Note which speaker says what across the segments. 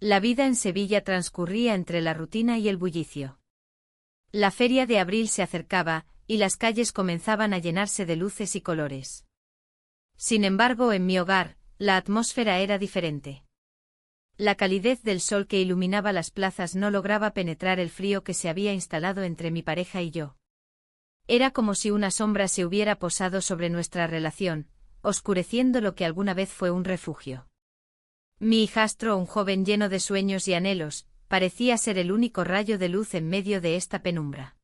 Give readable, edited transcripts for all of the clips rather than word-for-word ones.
Speaker 1: La vida en Sevilla transcurría entre la rutina y el bullicio. La feria de abril se acercaba, y las calles comenzaban a llenarse de luces y colores. Sin embargo, en mi hogar, la atmósfera era diferente. La calidez del sol que iluminaba las plazas no lograba penetrar el frío que se había instalado entre mi pareja y yo. Era como si una sombra se hubiera posado sobre nuestra relación, oscureciendo lo que alguna vez fue un refugio. Mi hijastro, un joven lleno de sueños y anhelos, parecía ser el único rayo de luz en medio de esta penumbra.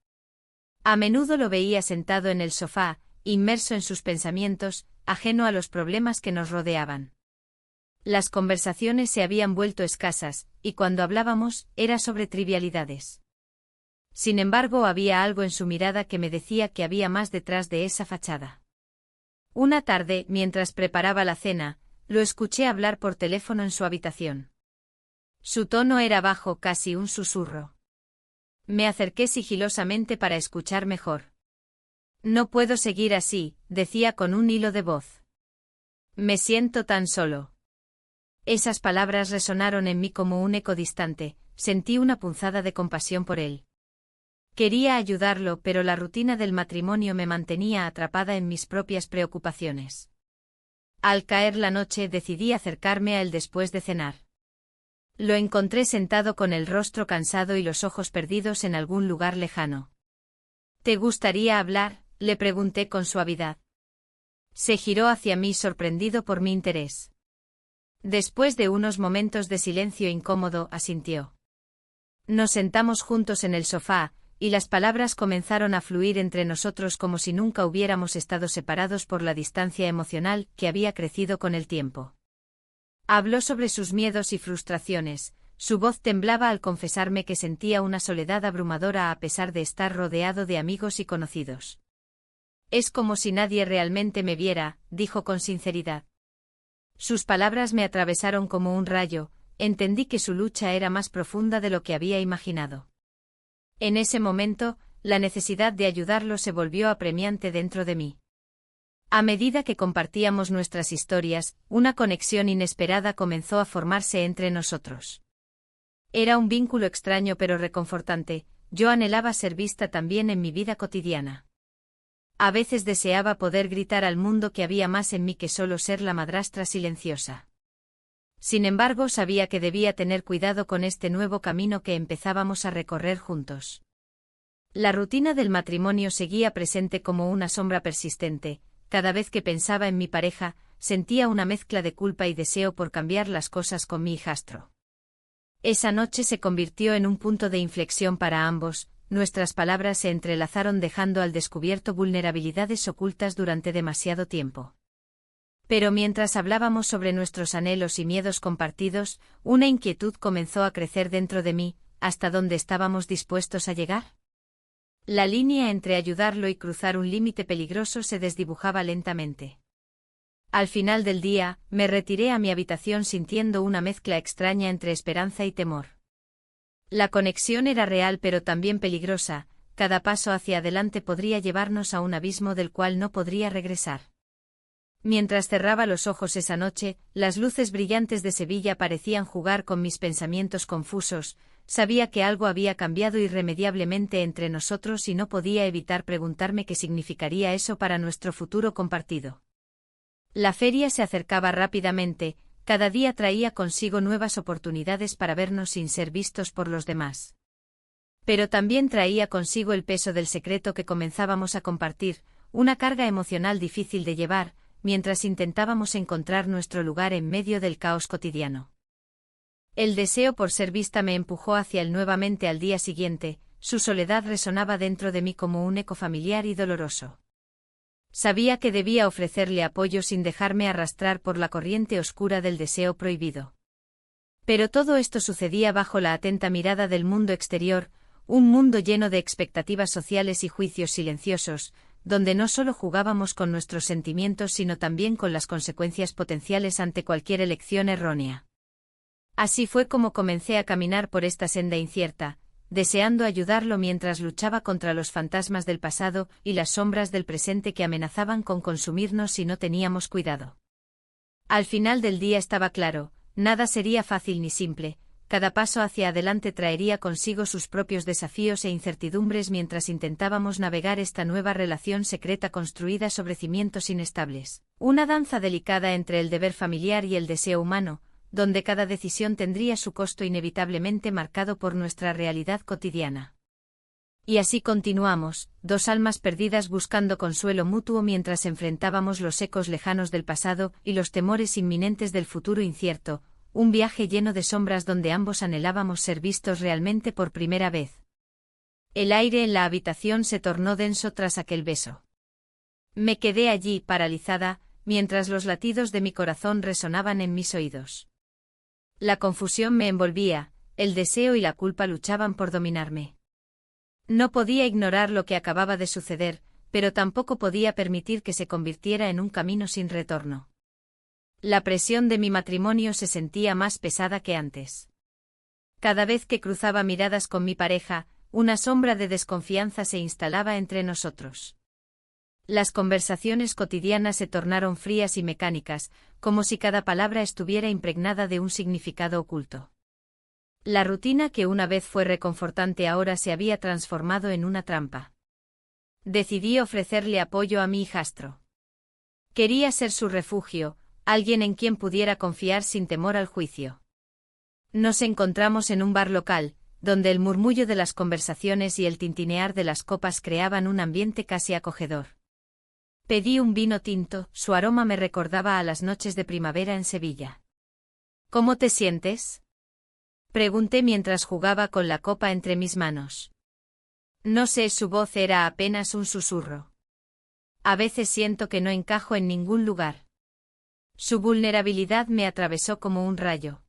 Speaker 1: A menudo lo veía sentado en el sofá, inmerso en sus pensamientos, ajeno a los problemas que nos rodeaban. Las conversaciones se habían vuelto escasas, y cuando hablábamos, era sobre trivialidades. Sin embargo, había algo en su mirada que me decía que había más detrás de esa fachada. Una tarde, mientras preparaba la cena, lo escuché hablar por teléfono en su habitación. Su tono era bajo, casi un susurro. Me acerqué sigilosamente para escuchar mejor. No puedo seguir así, decía con un hilo de voz. Me siento tan solo. Esas palabras resonaron en mí como un eco distante, sentí una punzada de compasión por él. Quería ayudarlo, pero la rutina del matrimonio me mantenía atrapada en mis propias preocupaciones. Al caer la noche decidí acercarme a él después de cenar. Lo encontré sentado con el rostro cansado y los ojos perdidos en algún lugar lejano. ¿Te gustaría hablar?, le pregunté con suavidad. Se giró hacia mí sorprendido por mi interés. Después de unos momentos de silencio incómodo, asintió. Nos sentamos juntos en el sofá, y las palabras comenzaron a fluir entre nosotros como si nunca hubiéramos estado separados por la distancia emocional que había crecido con el tiempo. Habló sobre sus miedos y frustraciones, su voz temblaba al confesarme que sentía una soledad abrumadora a pesar de estar rodeado de amigos y conocidos. Es como si nadie realmente me viera, dijo con sinceridad. Sus palabras me atravesaron como un rayo, entendí que su lucha era más profunda de lo que había imaginado. En ese momento, la necesidad de ayudarlo se volvió apremiante dentro de mí. A medida que compartíamos nuestras historias, una conexión inesperada comenzó a formarse entre nosotros. Era un vínculo extraño pero reconfortante, yo anhelaba ser vista también en mi vida cotidiana. A veces deseaba poder gritar al mundo que había más en mí que solo ser la madrastra silenciosa. Sin embargo, sabía que debía tener cuidado con este nuevo camino que empezábamos a recorrer juntos. La rutina del matrimonio seguía presente como una sombra persistente. Cada vez que pensaba en mi pareja, sentía una mezcla de culpa y deseo por cambiar las cosas con mi hijastro. Esa noche se convirtió en un punto de inflexión para ambos, nuestras palabras se entrelazaron dejando al descubierto vulnerabilidades ocultas durante demasiado tiempo. Pero mientras hablábamos sobre nuestros anhelos y miedos compartidos, una inquietud comenzó a crecer dentro de mí, ¿hasta dónde estábamos dispuestos a llegar? La línea entre ayudarlo y cruzar un límite peligroso se desdibujaba lentamente. Al final del día, me retiré a mi habitación sintiendo una mezcla extraña entre esperanza y temor. La conexión era real pero también peligrosa, cada paso hacia adelante podría llevarnos a un abismo del cual no podría regresar. Mientras cerraba los ojos esa noche, las luces brillantes de Sevilla parecían jugar con mis pensamientos confusos, sabía que algo había cambiado irremediablemente entre nosotros y no podía evitar preguntarme qué significaría eso para nuestro futuro compartido. La feria se acercaba rápidamente, cada día traía consigo nuevas oportunidades para vernos sin ser vistos por los demás. Pero también traía consigo el peso del secreto que comenzábamos a compartir, una carga emocional difícil de llevar, mientras intentábamos encontrar nuestro lugar en medio del caos cotidiano. El deseo por ser vista me empujó hacia él nuevamente al día siguiente, su soledad resonaba dentro de mí como un eco familiar y doloroso. Sabía que debía ofrecerle apoyo sin dejarme arrastrar por la corriente oscura del deseo prohibido. Pero todo esto sucedía bajo la atenta mirada del mundo exterior, un mundo lleno de expectativas sociales y juicios silenciosos, donde no solo jugábamos con nuestros sentimientos sino también con las consecuencias potenciales ante cualquier elección errónea. Así fue como comencé a caminar por esta senda incierta, deseando ayudarlo mientras luchaba contra los fantasmas del pasado y las sombras del presente que amenazaban con consumirnos si no teníamos cuidado. Al final del día estaba claro, nada sería fácil ni simple, cada paso hacia adelante traería consigo sus propios desafíos e incertidumbres mientras intentábamos navegar esta nueva relación secreta construida sobre cimientos inestables. Una danza delicada entre el deber familiar y el deseo humano, donde cada decisión tendría su costo inevitablemente marcado por nuestra realidad cotidiana. Y así continuamos, dos almas perdidas buscando consuelo mutuo mientras enfrentábamos los ecos lejanos del pasado y los temores inminentes del futuro incierto, un viaje lleno de sombras donde ambos anhelábamos ser vistos realmente por primera vez. El aire en la habitación se tornó denso tras aquel beso. Me quedé allí, paralizada, mientras los latidos de mi corazón resonaban en mis oídos. La confusión me envolvía, el deseo y la culpa luchaban por dominarme. No podía ignorar lo que acababa de suceder, pero tampoco podía permitir que se convirtiera en un camino sin retorno. La presión de mi matrimonio se sentía más pesada que antes. Cada vez que cruzaba miradas con mi pareja, una sombra de desconfianza se instalaba entre nosotros. Las conversaciones cotidianas se tornaron frías y mecánicas, como si cada palabra estuviera impregnada de un significado oculto. La rutina que una vez fue reconfortante ahora se había transformado en una trampa. Decidí ofrecerle apoyo a mi hijastro. Quería ser su refugio, alguien en quien pudiera confiar sin temor al juicio. Nos encontramos en un bar local, donde el murmullo de las conversaciones y el tintinear de las copas creaban un ambiente casi acogedor. Pedí un vino tinto, su aroma me recordaba a las noches de primavera en Sevilla. ¿Cómo te sientes?, pregunté mientras jugaba con la copa entre mis manos. No sé, su voz era apenas un susurro. A veces siento que no encajo en ningún lugar. Su vulnerabilidad me atravesó como un rayo.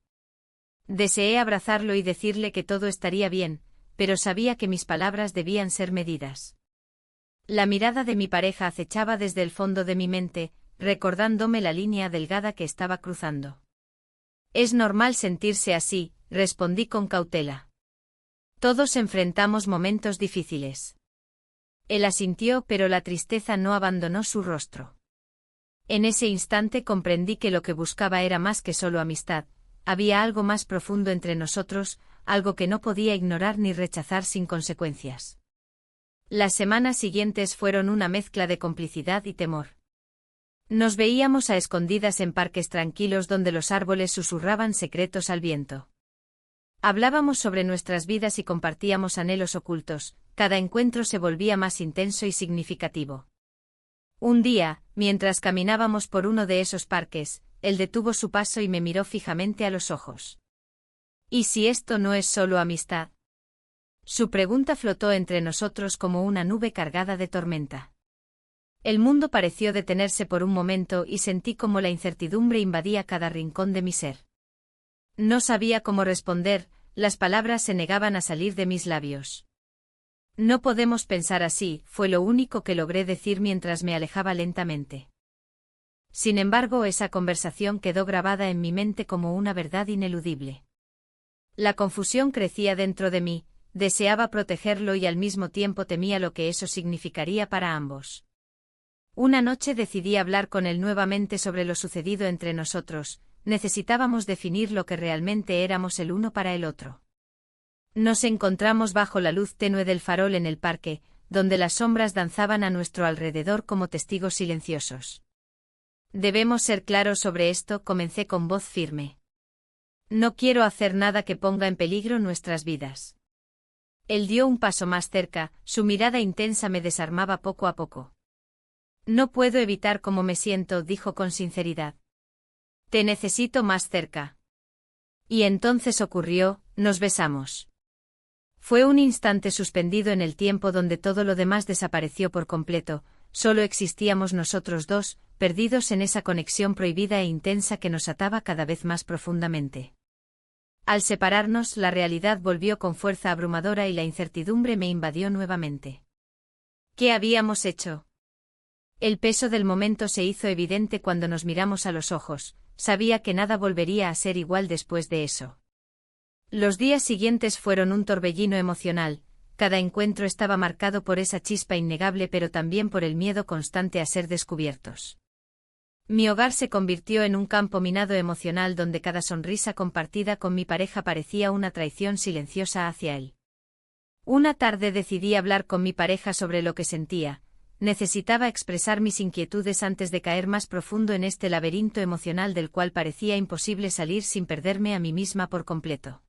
Speaker 1: Deseé abrazarlo y decirle que todo estaría bien, pero sabía que mis palabras debían ser medidas. La mirada de mi pareja acechaba desde el fondo de mi mente, recordándome la línea delgada que estaba cruzando. Es normal sentirse así, respondí con cautela. Todos enfrentamos momentos difíciles. Él asintió, pero la tristeza no abandonó su rostro. En ese instante comprendí que lo que buscaba era más que solo amistad, había algo más profundo entre nosotros, algo que no podía ignorar ni rechazar sin consecuencias. Las semanas siguientes fueron una mezcla de complicidad y temor. Nos veíamos a escondidas en parques tranquilos donde los árboles susurraban secretos al viento. Hablábamos sobre nuestras vidas y compartíamos anhelos ocultos, cada encuentro se volvía más intenso y significativo. Un día, mientras caminábamos por uno de esos parques, él detuvo su paso y me miró fijamente a los ojos. ¿Y si esto no es solo amistad? Su pregunta flotó entre nosotros como una nube cargada de tormenta. El mundo pareció detenerse por un momento y sentí como la incertidumbre invadía cada rincón de mi ser. No sabía cómo responder, las palabras se negaban a salir de mis labios. No podemos pensar así, fue lo único que logré decir mientras me alejaba lentamente. Sin embargo, esa conversación quedó grabada en mi mente como una verdad ineludible. La confusión crecía dentro de mí, deseaba protegerlo y al mismo tiempo temía lo que eso significaría para ambos. Una noche decidí hablar con él nuevamente sobre lo sucedido entre nosotros. Necesitábamos definir lo que realmente éramos el uno para el otro. Nos encontramos bajo la luz tenue del farol en el parque, donde las sombras danzaban a nuestro alrededor como testigos silenciosos. Debemos ser claros sobre esto, comencé con voz firme. No quiero hacer nada que ponga en peligro nuestras vidas. Él dio un paso más cerca, su mirada intensa me desarmaba poco a poco. No puedo evitar cómo me siento, dijo con sinceridad. Te necesito más cerca. Y entonces ocurrió, nos besamos. Fue un instante suspendido en el tiempo donde todo lo demás desapareció por completo, solo existíamos nosotros dos, perdidos en esa conexión prohibida e intensa que nos ataba cada vez más profundamente. Al separarnos, la realidad volvió con fuerza abrumadora y la incertidumbre me invadió nuevamente. ¿Qué habíamos hecho? El peso del momento se hizo evidente cuando nos miramos a los ojos, sabía que nada volvería a ser igual después de eso. Los días siguientes fueron un torbellino emocional, cada encuentro estaba marcado por esa chispa innegable pero también por el miedo constante a ser descubiertos. Mi hogar se convirtió en un campo minado emocional donde cada sonrisa compartida con mi pareja parecía una traición silenciosa hacia él. Una tarde decidí hablar con mi pareja sobre lo que sentía. Necesitaba expresar mis inquietudes antes de caer más profundo en este laberinto emocional del cual parecía imposible salir sin perderme a mí misma por completo.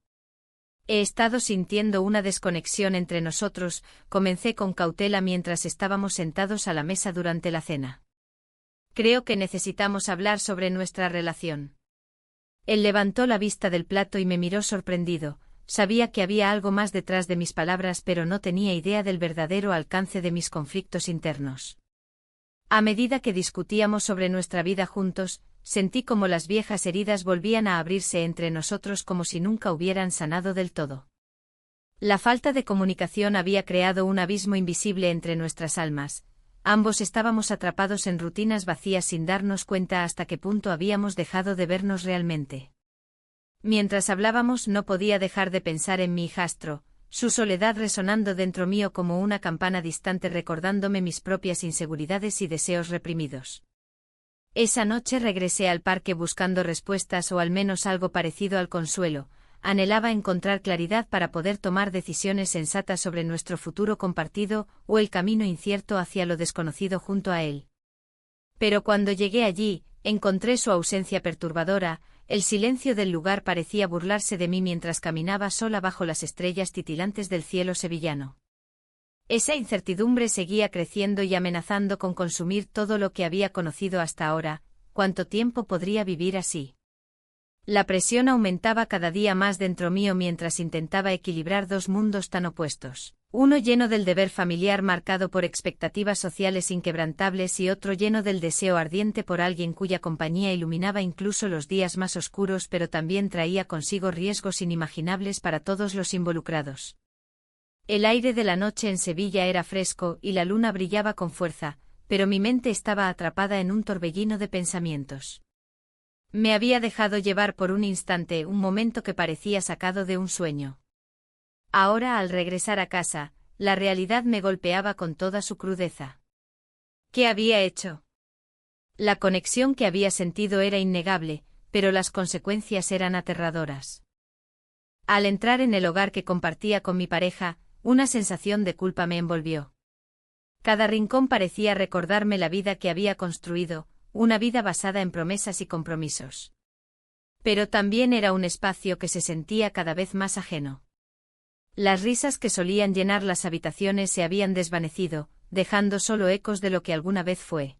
Speaker 1: He estado sintiendo una desconexión entre nosotros, comencé con cautela mientras estábamos sentados a la mesa durante la cena. Creo que necesitamos hablar sobre nuestra relación. Él levantó la vista del plato y me miró sorprendido. Sabía que había algo más detrás de mis palabras, pero no tenía idea del verdadero alcance de mis conflictos internos. A medida que discutíamos sobre nuestra vida juntos, sentí como las viejas heridas volvían a abrirse entre nosotros como si nunca hubieran sanado del todo. La falta de comunicación había creado un abismo invisible entre nuestras almas. Ambos estábamos atrapados en rutinas vacías sin darnos cuenta hasta qué punto habíamos dejado de vernos realmente. Mientras hablábamos no podía dejar de pensar en mi hijastro, su soledad resonando dentro mío como una campana distante recordándome mis propias inseguridades y deseos reprimidos. Esa noche regresé al parque buscando respuestas o al menos algo parecido al consuelo. Anhelaba encontrar claridad para poder tomar decisiones sensatas sobre nuestro futuro compartido o el camino incierto hacia lo desconocido junto a él. Pero cuando llegué allí, encontré su ausencia perturbadora. El silencio del lugar parecía burlarse de mí mientras caminaba sola bajo las estrellas titilantes del cielo sevillano. Esa incertidumbre seguía creciendo y amenazando con consumir todo lo que había conocido hasta ahora. ¿Cuánto tiempo podría vivir así? La presión aumentaba cada día más dentro mío mientras intentaba equilibrar dos mundos tan opuestos. Uno lleno del deber familiar marcado por expectativas sociales inquebrantables y otro lleno del deseo ardiente por alguien cuya compañía iluminaba incluso los días más oscuros, pero también traía consigo riesgos inimaginables para todos los involucrados. El aire de la noche en Sevilla era fresco y la luna brillaba con fuerza, pero mi mente estaba atrapada en un torbellino de pensamientos. Me había dejado llevar por un instante, un momento que parecía sacado de un sueño. Ahora, al regresar a casa, la realidad me golpeaba con toda su crudeza. ¿Qué había hecho? La conexión que había sentido era innegable, pero las consecuencias eran aterradoras. Al entrar en el hogar que compartía con mi pareja, una sensación de culpa me envolvió. Cada rincón parecía recordarme la vida que había construido, una vida basada en promesas y compromisos. Pero también era un espacio que se sentía cada vez más ajeno. Las risas que solían llenar las habitaciones se habían desvanecido, dejando solo ecos de lo que alguna vez fue.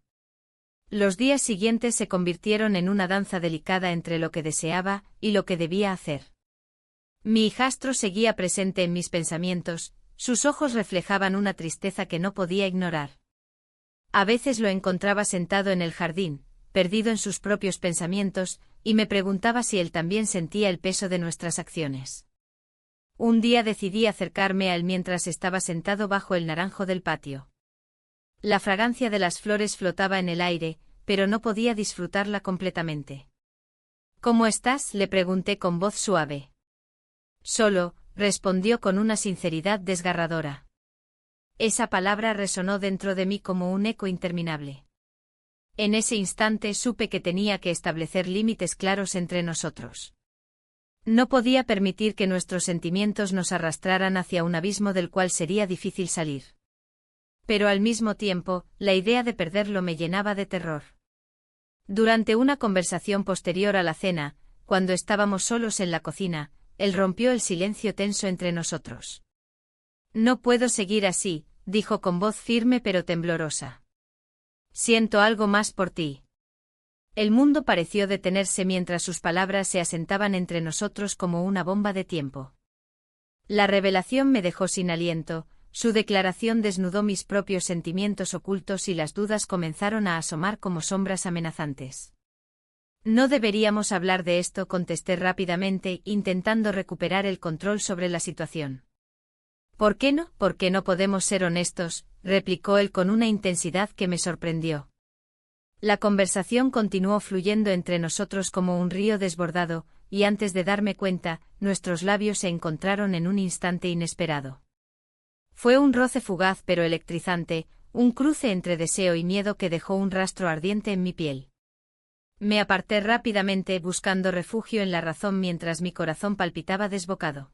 Speaker 1: Los días siguientes se convirtieron en una danza delicada entre lo que deseaba y lo que debía hacer. Mi hijastro seguía presente en mis pensamientos, sus ojos reflejaban una tristeza que no podía ignorar. A veces lo encontraba sentado en el jardín, perdido en sus propios pensamientos, y me preguntaba si él también sentía el peso de nuestras acciones. Un día decidí acercarme a él mientras estaba sentado bajo el naranjo del patio. La fragancia de las flores flotaba en el aire, pero no podía disfrutarla completamente. ¿Cómo estás?, le pregunté con voz suave. Solo, respondió con una sinceridad desgarradora. Esa palabra resonó dentro de mí como un eco interminable. En ese instante supe que tenía que establecer límites claros entre nosotros. No podía permitir que nuestros sentimientos nos arrastraran hacia un abismo del cual sería difícil salir. Pero al mismo tiempo, la idea de perderlo me llenaba de terror. Durante una conversación posterior a la cena, cuando estábamos solos en la cocina, él rompió el silencio tenso entre nosotros. No puedo seguir así, dijo con voz firme pero temblorosa. Siento algo más por ti. El mundo pareció detenerse mientras sus palabras se asentaban entre nosotros como una bomba de tiempo. La revelación me dejó sin aliento, su declaración desnudó mis propios sentimientos ocultos y las dudas comenzaron a asomar como sombras amenazantes. No deberíamos hablar de esto, contesté rápidamente, intentando recuperar el control sobre la situación. ¿Por qué no? ¿Por qué no podemos ser honestos?, replicó él con una intensidad que me sorprendió. La conversación continuó fluyendo entre nosotros como un río desbordado, y antes de darme cuenta, nuestros labios se encontraron en un instante inesperado. Fue un roce fugaz pero electrizante, un cruce entre deseo y miedo que dejó un rastro ardiente en mi piel. Me aparté rápidamente buscando refugio en la razón mientras mi corazón palpitaba desbocado.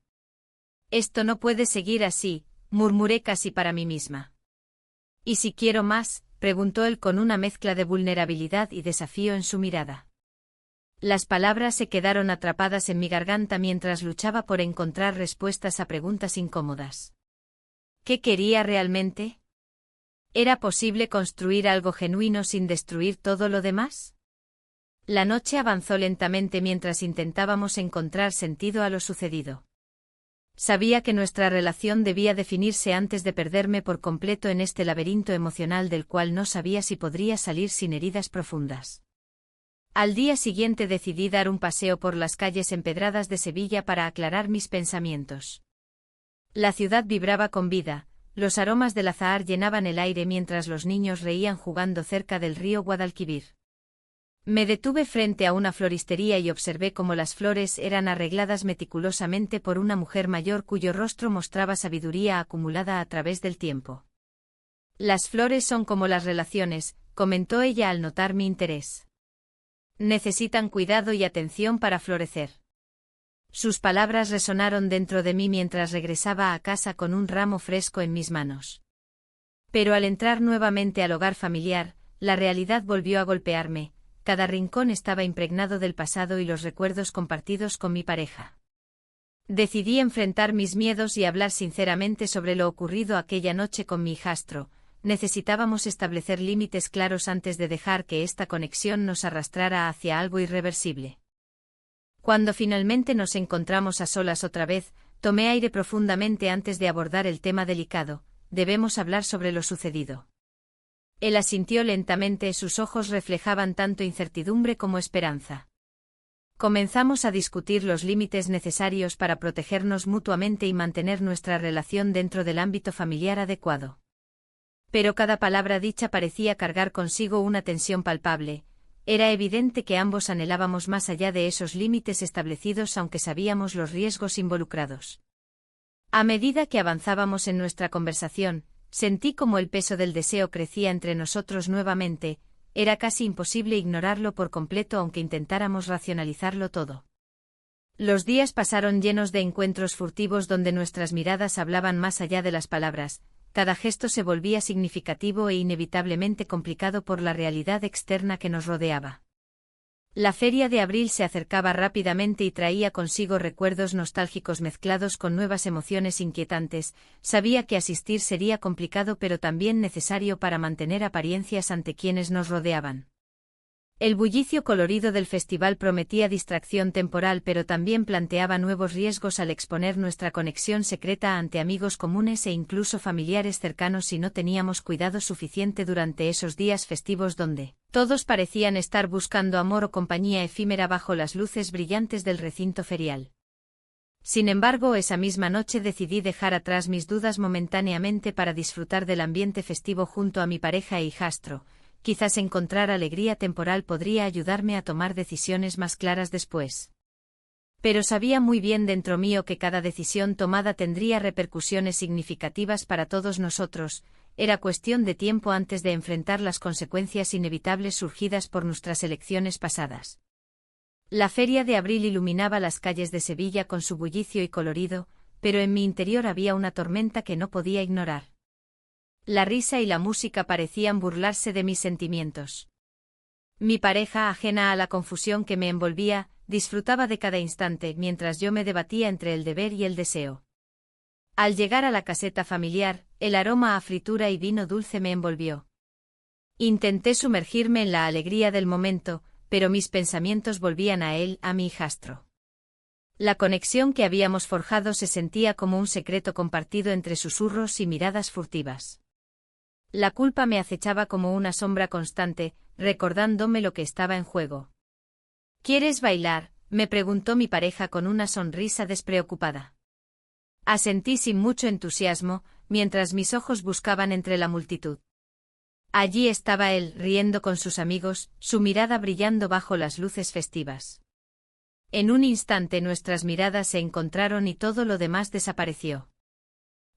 Speaker 1: Esto no puede seguir así, murmuré casi para mí misma. ¿Y si quiero más?, preguntó él con una mezcla de vulnerabilidad y desafío en su mirada. Las palabras se quedaron atrapadas en mi garganta mientras luchaba por encontrar respuestas a preguntas incómodas. ¿Qué quería realmente? ¿Era posible construir algo genuino sin destruir todo lo demás? La noche avanzó lentamente mientras intentábamos encontrar sentido a lo sucedido. Sabía que nuestra relación debía definirse antes de perderme por completo en este laberinto emocional del cual no sabía si podría salir sin heridas profundas. Al día siguiente decidí dar un paseo por las calles empedradas de Sevilla para aclarar mis pensamientos. La ciudad vibraba con vida, los aromas del azahar llenaban el aire mientras los niños reían jugando cerca del río Guadalquivir. Me detuve frente a una floristería y observé cómo las flores eran arregladas meticulosamente por una mujer mayor cuyo rostro mostraba sabiduría acumulada a través del tiempo. Las flores son como las relaciones, comentó ella al notar mi interés. Necesitan cuidado y atención para florecer. Sus palabras resonaron dentro de mí mientras regresaba a casa con un ramo fresco en mis manos. Pero al entrar nuevamente al hogar familiar, la realidad volvió a golpearme. Cada rincón estaba impregnado del pasado y los recuerdos compartidos con mi pareja. Decidí enfrentar mis miedos y hablar sinceramente sobre lo ocurrido aquella noche con mi hijastro. Necesitábamos establecer límites claros antes de dejar que esta conexión nos arrastrara hacia algo irreversible. Cuando finalmente nos encontramos a solas otra vez, tomé aire profundamente antes de abordar el tema delicado. Debemos hablar sobre lo sucedido. Él asintió lentamente, sus ojos reflejaban tanto incertidumbre como esperanza. Comenzamos a discutir los límites necesarios para protegernos mutuamente y mantener nuestra relación dentro del ámbito familiar adecuado. Pero cada palabra dicha parecía cargar consigo una tensión palpable. Era evidente que ambos anhelábamos más allá de esos límites establecidos aunque sabíamos los riesgos involucrados. A medida que avanzábamos en nuestra conversación, sentí como el peso del deseo crecía entre nosotros nuevamente. Era casi imposible ignorarlo por completo aunque intentáramos racionalizarlo todo. Los días pasaron llenos de encuentros furtivos donde nuestras miradas hablaban más allá de las palabras. Cada gesto se volvía significativo e inevitablemente complicado por la realidad externa que nos rodeaba. La feria de abril se acercaba rápidamente y traía consigo recuerdos nostálgicos mezclados con nuevas emociones inquietantes. Sabía que asistir sería complicado pero también necesario para mantener apariencias ante quienes nos rodeaban. El bullicio colorido del festival prometía distracción temporal pero también planteaba nuevos riesgos al exponer nuestra conexión secreta ante amigos comunes e incluso familiares cercanos si no teníamos cuidado suficiente durante esos días festivos donde todos parecían estar buscando amor o compañía efímera bajo las luces brillantes del recinto ferial. Sin embargo, esa misma noche decidí dejar atrás mis dudas momentáneamente para disfrutar del ambiente festivo junto a mi pareja e hijastro. Quizás encontrar alegría temporal podría ayudarme a tomar decisiones más claras después. Pero sabía muy bien dentro mío que cada decisión tomada tendría repercusiones significativas para todos nosotros. Era cuestión de tiempo antes de enfrentar las consecuencias inevitables surgidas por nuestras elecciones pasadas. La feria de abril iluminaba las calles de Sevilla con su bullicio y colorido, pero en mi interior había una tormenta que no podía ignorar. La risa y la música parecían burlarse de mis sentimientos. Mi pareja, ajena a la confusión que me envolvía, disfrutaba de cada instante mientras yo me debatía entre el deber y el deseo. Al llegar a la caseta familiar, el aroma a fritura y vino dulce me envolvió. Intenté sumergirme en la alegría del momento, pero mis pensamientos volvían a él, a mi hijastro. La conexión que habíamos forjado se sentía como un secreto compartido entre susurros y miradas furtivas. La culpa me acechaba como una sombra constante, recordándome lo que estaba en juego. ¿Quieres bailar?, me preguntó mi pareja con una sonrisa despreocupada. Asentí sin mucho entusiasmo, mientras mis ojos buscaban entre la multitud. Allí estaba él, riendo con sus amigos, su mirada brillando bajo las luces festivas. En un instante nuestras miradas se encontraron y todo lo demás desapareció.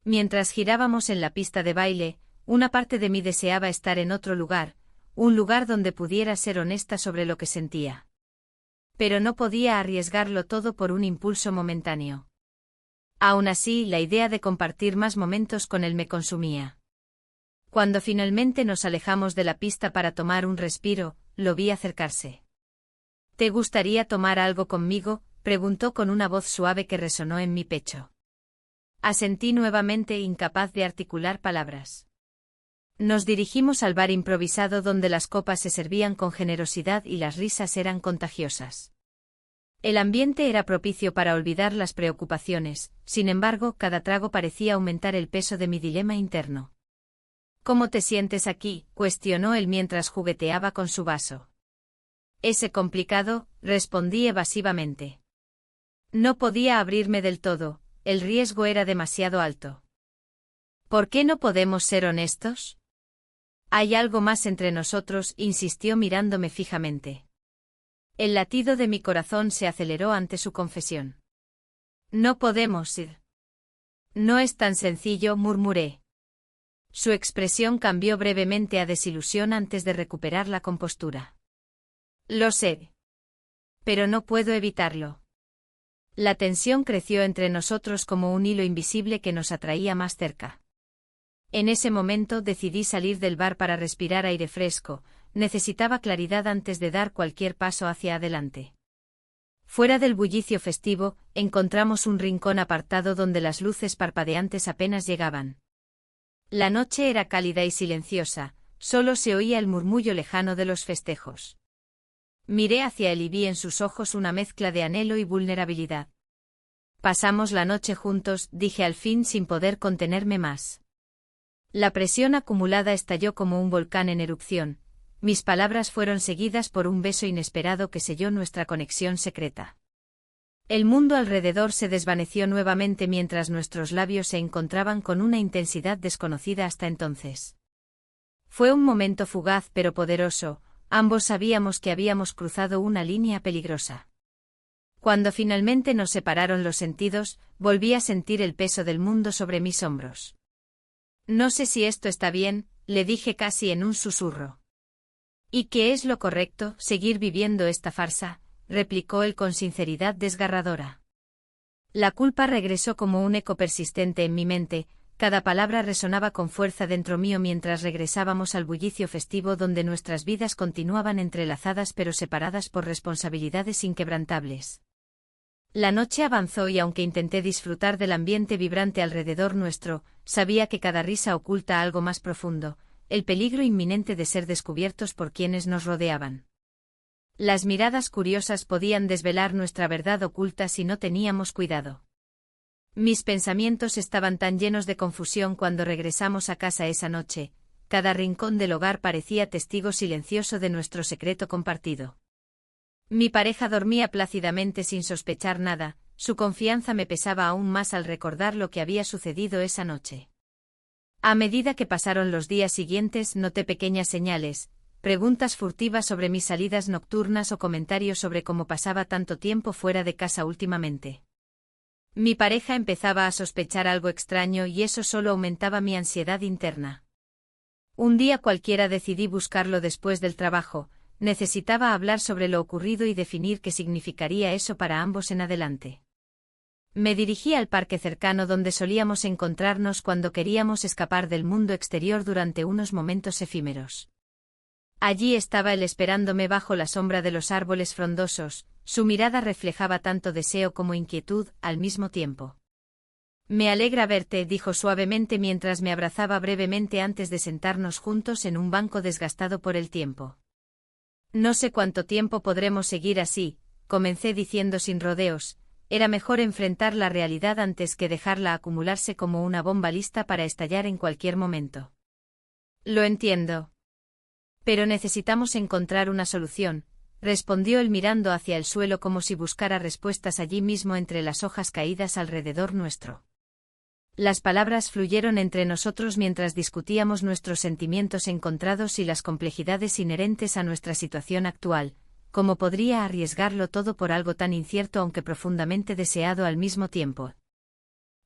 Speaker 1: Mientras girábamos en la pista de baile, una parte de mí deseaba estar en otro lugar, un lugar donde pudiera ser honesta sobre lo que sentía. Pero no podía arriesgarlo todo por un impulso momentáneo. Aún así, la idea de compartir más momentos con él me consumía. Cuando finalmente nos alejamos de la pista para tomar un respiro, lo vi acercarse. ¿Te gustaría tomar algo conmigo?, preguntó con una voz suave que resonó en mi pecho. Asentí nuevamente, incapaz de articular palabras. Nos dirigimos al bar improvisado donde las copas se servían con generosidad y las risas eran contagiosas. El ambiente era propicio para olvidar las preocupaciones, sin embargo, cada trago parecía aumentar el peso de mi dilema interno. ¿Cómo te sientes aquí?, cuestionó él mientras jugueteaba con su vaso. «Ese complicado», respondí evasivamente. No podía abrirme del todo, el riesgo era demasiado alto. ¿Por qué no podemos ser honestos? Hay algo más entre nosotros, insistió mirándome fijamente. El latido de mi corazón se aceleró ante su confesión. No podemos ir. No es tan sencillo, murmuré. Su expresión cambió brevemente a desilusión antes de recuperar la compostura. Lo sé. Pero no puedo evitarlo. La tensión creció entre nosotros como un hilo invisible que nos atraía más cerca. En ese momento decidí salir del bar para respirar aire fresco, necesitaba claridad antes de dar cualquier paso hacia adelante. Fuera del bullicio festivo, encontramos un rincón apartado donde las luces parpadeantes apenas llegaban. La noche era cálida y silenciosa, solo se oía el murmullo lejano de los festejos. Miré hacia él y vi en sus ojos una mezcla de anhelo y vulnerabilidad. Pasamos la noche juntos, dije al fin sin poder contenerme más. La presión acumulada estalló como un volcán en erupción. Mis palabras fueron seguidas por un beso inesperado que selló nuestra conexión secreta. El mundo alrededor se desvaneció nuevamente mientras nuestros labios se encontraban con una intensidad desconocida hasta entonces. Fue un momento fugaz pero poderoso, ambos sabíamos que habíamos cruzado una línea peligrosa. Cuando finalmente nos separaron los sentidos, volví a sentir el peso del mundo sobre mis hombros. No sé si esto está bien, le dije casi en un susurro. ¿Y qué es lo correcto, seguir viviendo esta farsa?, replicó él con sinceridad desgarradora. La culpa regresó como un eco persistente en mi mente, cada palabra resonaba con fuerza dentro mío mientras regresábamos al bullicio festivo donde nuestras vidas continuaban entrelazadas pero separadas por responsabilidades inquebrantables. La noche avanzó y aunque intenté disfrutar del ambiente vibrante alrededor nuestro, sabía que cada risa oculta algo más profundo, el peligro inminente de ser descubiertos por quienes nos rodeaban. Las miradas curiosas podían desvelar nuestra verdad oculta si no teníamos cuidado. Mis pensamientos estaban tan llenos de confusión cuando regresamos a casa esa noche, cada rincón del hogar parecía testigo silencioso de nuestro secreto compartido. Mi pareja dormía plácidamente sin sospechar nada, su confianza me pesaba aún más al recordar lo que había sucedido esa noche. A medida que pasaron los días siguientes noté pequeñas señales, preguntas furtivas sobre mis salidas nocturnas o comentarios sobre cómo pasaba tanto tiempo fuera de casa últimamente. Mi pareja empezaba a sospechar algo extraño y eso solo aumentaba mi ansiedad interna. Un día cualquiera decidí buscarlo después del trabajo, necesitaba hablar sobre lo ocurrido y definir qué significaría eso para ambos en adelante. Me dirigí al parque cercano donde solíamos encontrarnos cuando queríamos escapar del mundo exterior durante unos momentos efímeros. Allí estaba él esperándome bajo la sombra de los árboles frondosos, su mirada reflejaba tanto deseo como inquietud al mismo tiempo. Me alegra verte, dijo suavemente mientras me abrazaba brevemente antes de sentarnos juntos en un banco desgastado por el tiempo. No sé cuánto tiempo podremos seguir así, comencé diciendo sin rodeos. Era mejor enfrentar la realidad antes que dejarla acumularse como una bomba lista para estallar en cualquier momento. Lo entiendo. Pero necesitamos encontrar una solución, respondió él mirando hacia el suelo como si buscara respuestas allí mismo entre las hojas caídas alrededor nuestro. Las palabras fluyeron entre nosotros mientras discutíamos nuestros sentimientos encontrados y las complejidades inherentes a nuestra situación actual. ¿Cómo podría arriesgarlo todo por algo tan incierto aunque profundamente deseado al mismo tiempo?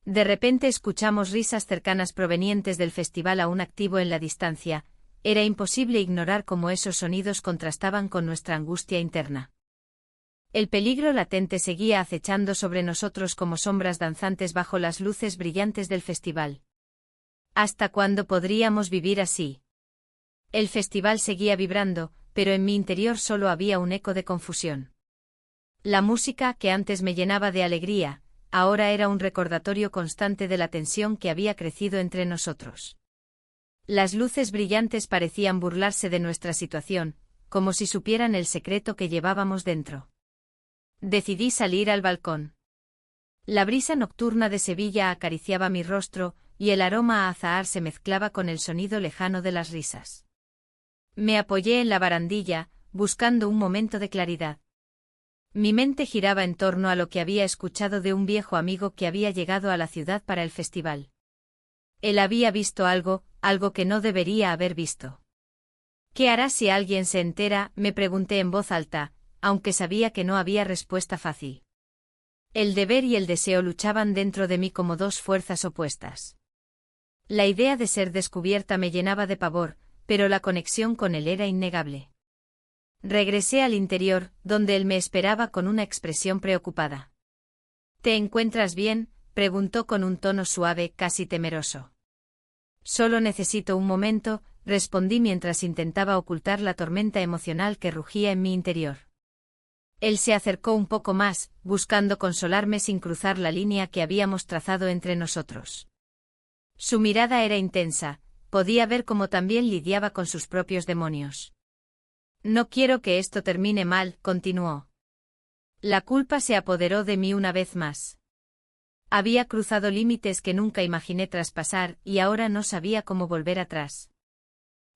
Speaker 1: De repente escuchamos risas cercanas provenientes del festival aún activo en la distancia. era imposible ignorar cómo esos sonidos contrastaban con nuestra angustia interna. El peligro latente seguía acechando sobre nosotros como sombras danzantes bajo las luces brillantes del festival. ¿Hasta cuándo podríamos vivir así? El festival seguía vibrando, pero en mi interior solo había un eco de confusión. La música, que antes me llenaba de alegría, ahora era un recordatorio constante de la tensión que había crecido entre nosotros. Las luces brillantes parecían burlarse de nuestra situación, como si supieran el secreto que llevábamos dentro. Decidí salir al balcón. La brisa nocturna de Sevilla acariciaba mi rostro, y el aroma a azahar se mezclaba con el sonido lejano de las risas. Me apoyé en la barandilla, buscando un momento de claridad. Mi mente giraba en torno a lo que había escuchado de un viejo amigo que había llegado a la ciudad para el festival. Él había visto algo que no debería haber visto. ¿Qué hará si alguien se entera?, me pregunté en voz alta, aunque sabía que no había respuesta fácil. El deber y el deseo luchaban dentro de mí como dos fuerzas opuestas. La idea de ser descubierta me llenaba de pavor, pero la conexión con él era innegable. Regresé al interior, donde él me esperaba con una expresión preocupada. ¿Te encuentras bien?, preguntó con un tono suave, casi temeroso. Solo necesito un momento, respondí mientras intentaba ocultar la tormenta emocional que rugía en mi interior. Él se acercó un poco más, buscando consolarme sin cruzar la línea que habíamos trazado entre nosotros. Su mirada era intensa, podía ver cómo también lidiaba con sus propios demonios. No quiero que esto termine mal, continuó. La culpa se apoderó de mí una vez más. Había cruzado límites que nunca imaginé traspasar y ahora no sabía cómo volver atrás.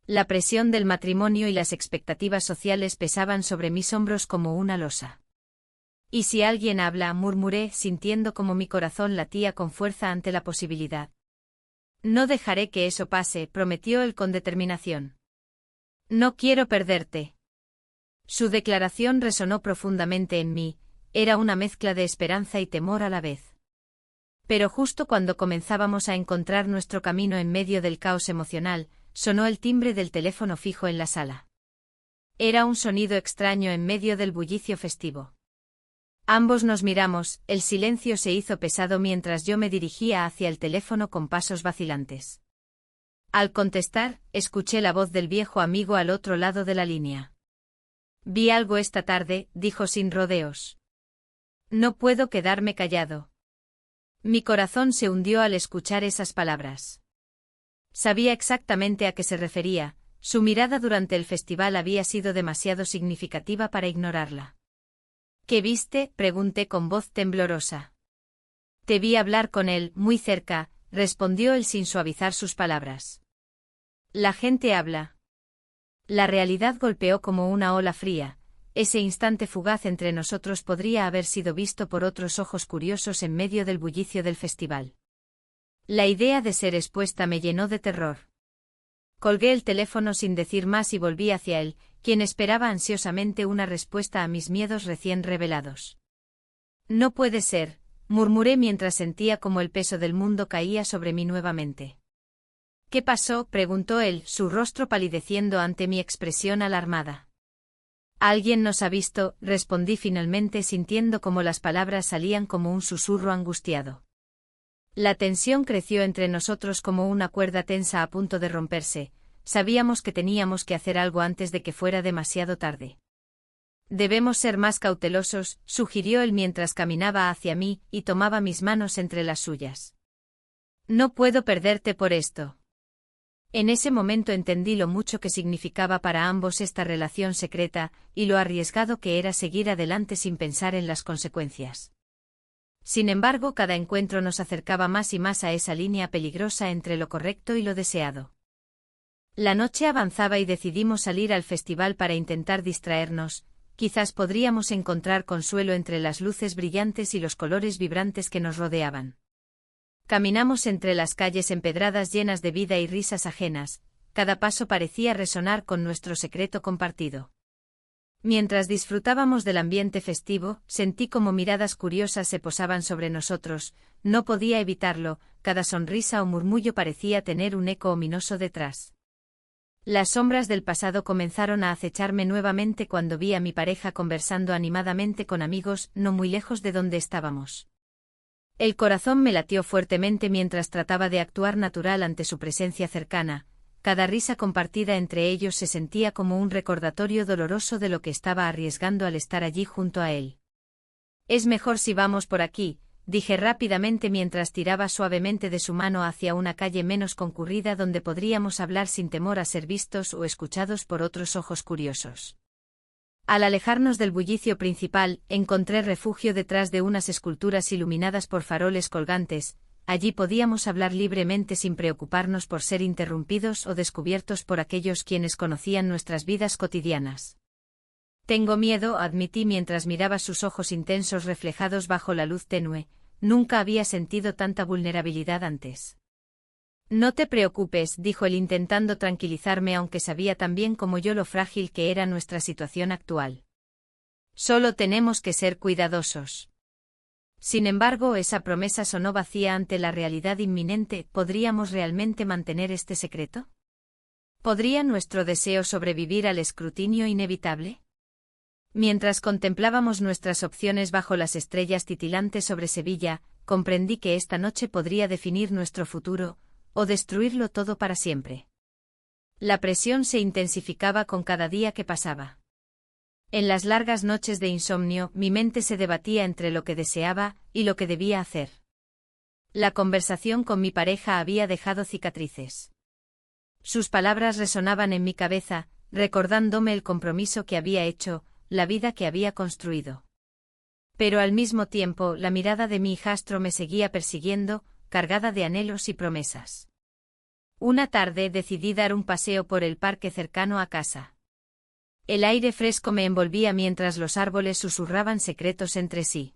Speaker 1: La presión del matrimonio y las expectativas sociales pesaban sobre mis hombros como una losa. ¿Y si alguien habla?, murmuré, sintiendo como mi corazón latía con fuerza ante la posibilidad. No dejaré que eso pase, prometió él con determinación. No quiero perderte. Su declaración resonó profundamente en mí, era una mezcla de esperanza y temor a la vez. Pero justo cuando comenzábamos a encontrar nuestro camino en medio del caos emocional, sonó el timbre del teléfono fijo en la sala. Era un sonido extraño en medio del bullicio festivo. Ambos nos miramos, el silencio se hizo pesado mientras yo me dirigía hacia el teléfono con pasos vacilantes. Al contestar, escuché la voz del viejo amigo al otro lado de la línea. Vi algo esta tarde, dijo sin rodeos. No puedo quedarme callado. Mi corazón se hundió al escuchar esas palabras. Sabía exactamente a qué se refería, su mirada durante el festival había sido demasiado significativa para ignorarla. ¿Qué viste?, pregunté con voz temblorosa. Te vi hablar con él, muy cerca, respondió él sin suavizar sus palabras. La gente habla. La realidad golpeó como una ola fría. Ese instante fugaz entre nosotros podría haber sido visto por otros ojos curiosos en medio del bullicio del festival. La idea de ser expuesta me llenó de terror. Colgué el teléfono sin decir más y volví hacia él, quien esperaba ansiosamente una respuesta a mis miedos recién revelados. No puede ser, murmuré mientras sentía como el peso del mundo caía sobre mí nuevamente. ¿Qué pasó?, preguntó él, su rostro palideciendo ante mi expresión alarmada. Alguien nos ha visto, respondí finalmente sintiendo como las palabras salían como un susurro angustiado. La tensión creció entre nosotros como una cuerda tensa a punto de romperse, sabíamos que teníamos que hacer algo antes de que fuera demasiado tarde. Debemos ser más cautelosos, sugirió él mientras caminaba hacia mí y tomaba mis manos entre las suyas. No puedo perderte por esto. En ese momento entendí lo mucho que significaba para ambos esta relación secreta, y lo arriesgado que era seguir adelante sin pensar en las consecuencias. Sin embargo, cada encuentro nos acercaba más y más a esa línea peligrosa entre lo correcto y lo deseado. La noche avanzaba y decidimos salir al festival para intentar distraernos, quizás podríamos encontrar consuelo entre las luces brillantes y los colores vibrantes que nos rodeaban. Caminamos entre las calles empedradas llenas de vida y risas ajenas, cada paso parecía resonar con nuestro secreto compartido. Mientras disfrutábamos del ambiente festivo, sentí como miradas curiosas se posaban sobre nosotros, no podía evitarlo, cada sonrisa o murmullo parecía tener un eco ominoso detrás. Las sombras del pasado comenzaron a acecharme nuevamente cuando vi a mi pareja conversando animadamente con amigos no muy lejos de donde estábamos. El corazón me latió fuertemente mientras trataba de actuar natural ante su presencia cercana. Cada risa compartida entre ellos se sentía como un recordatorio doloroso de lo que estaba arriesgando al estar allí junto a él. «Es mejor si vamos por aquí», dije rápidamente mientras tiraba suavemente de su mano hacia una calle menos concurrida donde podríamos hablar sin temor a ser vistos o escuchados por otros ojos curiosos. Al alejarnos del bullicio principal, encontré refugio detrás de unas esculturas iluminadas por faroles colgantes. Allí podíamos hablar libremente sin preocuparnos por ser interrumpidos o descubiertos por aquellos quienes conocían nuestras vidas cotidianas. «Tengo miedo», admití mientras miraba sus ojos intensos reflejados bajo la luz tenue. Nunca había sentido tanta vulnerabilidad antes. «No te preocupes», dijo él intentando tranquilizarme aunque sabía tan bien como yo lo frágil que era nuestra situación actual. «Solo tenemos que ser cuidadosos». Sin embargo, esa promesa sonó vacía ante la realidad inminente. ¿Podríamos realmente mantener este secreto? ¿Podría nuestro deseo sobrevivir al escrutinio inevitable? Mientras contemplábamos nuestras opciones bajo las estrellas titilantes sobre Sevilla, comprendí que esta noche podría definir nuestro futuro, o destruirlo todo para siempre. La presión se intensificaba con cada día que pasaba. En las largas noches de insomnio, mi mente se debatía entre lo que deseaba y lo que debía hacer. La conversación con mi pareja había dejado cicatrices. Sus palabras resonaban en mi cabeza, recordándome el compromiso que había hecho, la vida que había construido. Pero al mismo tiempo, la mirada de mi hijastro me seguía persiguiendo, cargada de anhelos y promesas. Una tarde decidí dar un paseo por el parque cercano a casa. El aire fresco me envolvía mientras los árboles susurraban secretos entre sí.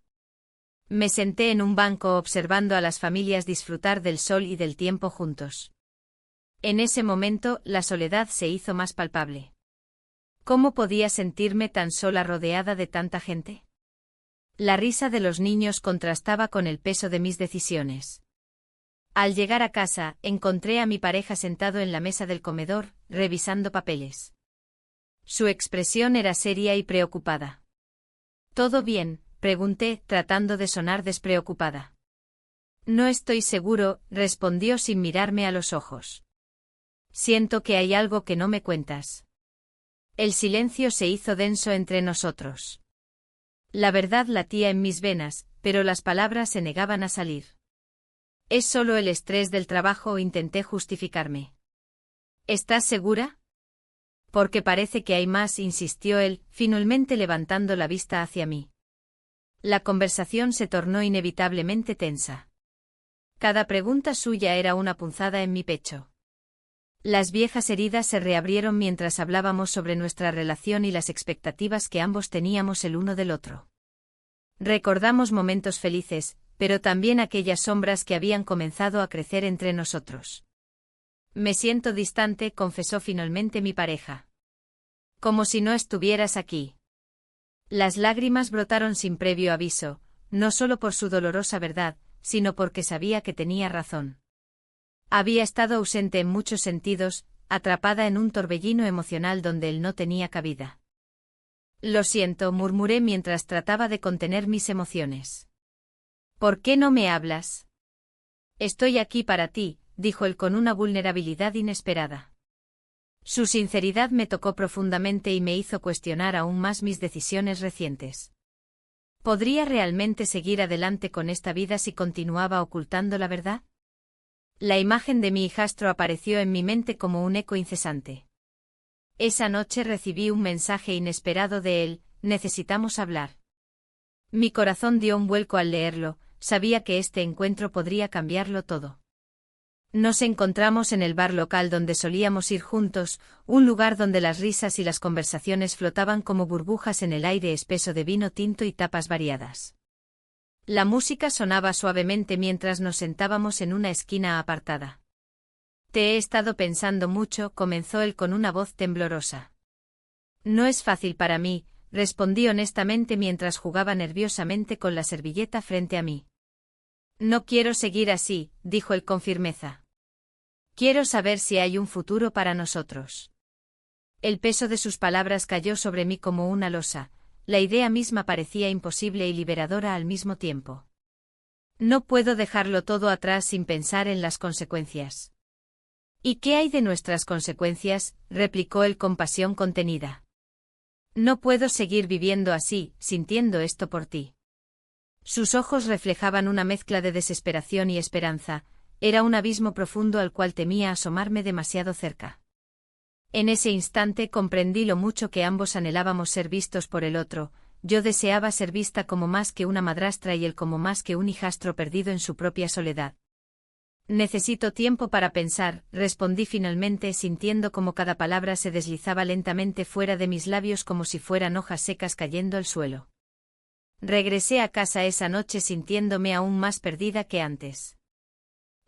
Speaker 1: Me senté en un banco observando a las familias disfrutar del sol y del tiempo juntos. En ese momento, la soledad se hizo más palpable. ¿Cómo podía sentirme tan sola rodeada de tanta gente? La risa de los niños contrastaba con el peso de mis decisiones. Al llegar a casa, encontré a mi pareja sentado en la mesa del comedor, revisando papeles. Su expresión era seria y preocupada. «¿Todo bien?», pregunté, tratando de sonar despreocupada. «No estoy seguro», respondió sin mirarme a los ojos. «Siento que hay algo que no me cuentas». El silencio se hizo denso entre nosotros. La verdad latía en mis venas, pero las palabras se negaban a salir. «Es solo el estrés del trabajo», intenté justificarme. «¿Estás segura?» «Porque parece que hay más», insistió él, finalmente levantando la vista hacia mí. La conversación se tornó inevitablemente tensa. Cada pregunta suya era una punzada en mi pecho. Las viejas heridas se reabrieron mientras hablábamos sobre nuestra relación y las expectativas que ambos teníamos el uno del otro. Recordamos momentos felices, pero también aquellas sombras que habían comenzado a crecer entre nosotros. «Me siento distante», confesó finalmente mi pareja. «Como si no estuvieras aquí». Las lágrimas brotaron sin previo aviso, no solo por su dolorosa verdad, sino porque sabía que tenía razón. Había estado ausente en muchos sentidos, atrapada en un torbellino emocional donde él no tenía cabida. «Lo siento», murmuré mientras trataba de contener mis emociones. «¿Por qué no me hablas?» «Estoy aquí para ti», dijo él con una vulnerabilidad inesperada. Su sinceridad me tocó profundamente y me hizo cuestionar aún más mis decisiones recientes. ¿Podría realmente seguir adelante con esta vida si continuaba ocultando la verdad? La imagen de mi hijastro apareció en mi mente como un eco incesante. Esa noche recibí un mensaje inesperado de él: «Necesitamos hablar». Mi corazón dio un vuelco al leerlo, sabía que este encuentro podría cambiarlo todo. Nos encontramos en el bar local donde solíamos ir juntos, un lugar donde las risas y las conversaciones flotaban como burbujas en el aire espeso de vino tinto y tapas variadas. La música sonaba suavemente mientras nos sentábamos en una esquina apartada. «Te he estado pensando mucho», comenzó él con una voz temblorosa. «No es fácil para mí», respondí honestamente mientras jugaba nerviosamente con la servilleta frente a mí. «No quiero seguir así», dijo él con firmeza. «Quiero saber si hay un futuro para nosotros». El peso de sus palabras cayó sobre mí como una losa, la idea misma parecía imposible y liberadora al mismo tiempo. No puedo dejarlo todo atrás sin pensar en las consecuencias. ¿Y qué hay de nuestras consecuencias?, replicó él con pasión contenida. No puedo seguir viviendo así, sintiendo esto por ti. Sus ojos reflejaban una mezcla de desesperación y esperanza, era un abismo profundo al cual temía asomarme demasiado cerca. En ese instante comprendí lo mucho que ambos anhelábamos ser vistos por el otro, yo deseaba ser vista como más que una madrastra y él como más que un hijastro perdido en su propia soledad. Necesito tiempo para pensar, respondí finalmente sintiendo como cada palabra se deslizaba lentamente fuera de mis labios como si fueran hojas secas cayendo al suelo. Regresé a casa esa noche sintiéndome aún más perdida que antes.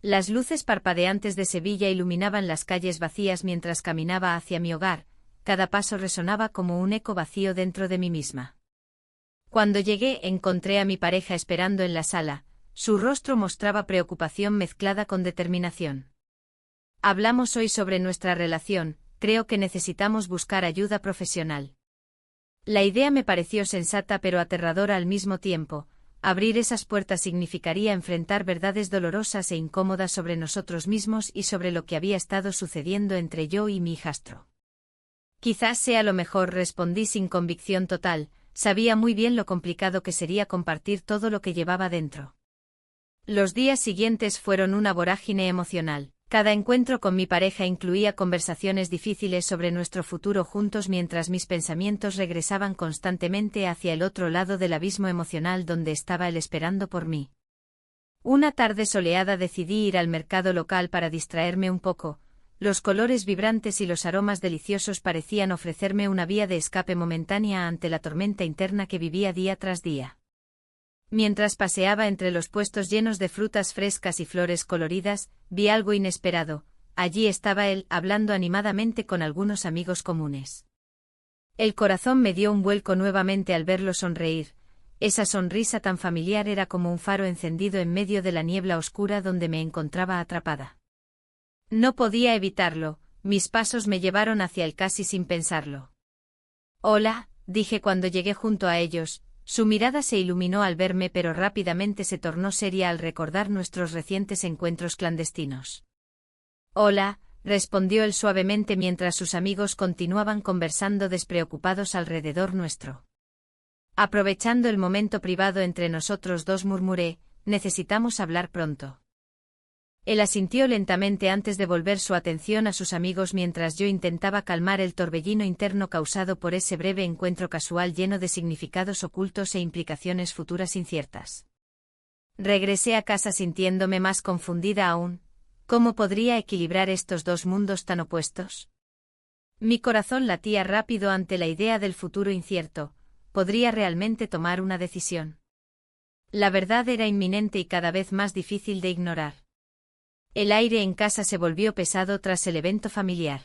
Speaker 1: Las luces parpadeantes de Sevilla iluminaban las calles vacías mientras caminaba hacia mi hogar, cada paso resonaba como un eco vacío dentro de mí misma. Cuando llegué encontré a mi pareja esperando en la sala, su rostro mostraba preocupación mezclada con determinación. Hablamos hoy sobre nuestra relación, creo que necesitamos buscar ayuda profesional. La idea me pareció sensata pero aterradora al mismo tiempo. Abrir esas puertas significaría enfrentar verdades dolorosas e incómodas sobre nosotros mismos y sobre lo que había estado sucediendo entre yo y mi hijastro. Quizás sea lo mejor, respondí sin convicción total, sabía muy bien lo complicado que sería compartir todo lo que llevaba dentro. Los días siguientes fueron una vorágine emocional. Cada encuentro con mi pareja incluía conversaciones difíciles sobre nuestro futuro juntos mientras mis pensamientos regresaban constantemente hacia el otro lado del abismo emocional donde estaba él esperando por mí. Una tarde soleada decidí ir al mercado local para distraerme un poco, los colores vibrantes y los aromas deliciosos parecían ofrecerme una vía de escape momentánea ante la tormenta interna que vivía día tras día. Mientras paseaba entre los puestos llenos de frutas frescas y flores coloridas, vi algo inesperado. Allí estaba él, hablando animadamente con algunos amigos comunes. El corazón me dio un vuelco nuevamente al verlo sonreír. Esa sonrisa tan familiar era como un faro encendido en medio de la niebla oscura donde me encontraba atrapada. No podía evitarlo, mis pasos me llevaron hacia él casi sin pensarlo. «Hola», dije cuando llegué junto a ellos. Su mirada se iluminó al verme pero rápidamente se tornó seria al recordar nuestros recientes encuentros clandestinos. «Hola», respondió él suavemente mientras sus amigos continuaban conversando despreocupados alrededor nuestro. Aprovechando el momento privado entre nosotros dos murmuré, «Necesitamos hablar pronto». Él asintió lentamente antes de volver su atención a sus amigos mientras yo intentaba calmar el torbellino interno causado por ese breve encuentro casual lleno de significados ocultos e implicaciones futuras inciertas. Regresé a casa sintiéndome más confundida aún. ¿Cómo podría equilibrar estos dos mundos tan opuestos? Mi corazón latía rápido ante la idea del futuro incierto. ¿Podría realmente tomar una decisión? La verdad era inminente y cada vez más difícil de ignorar. El aire en casa se volvió pesado tras el evento familiar.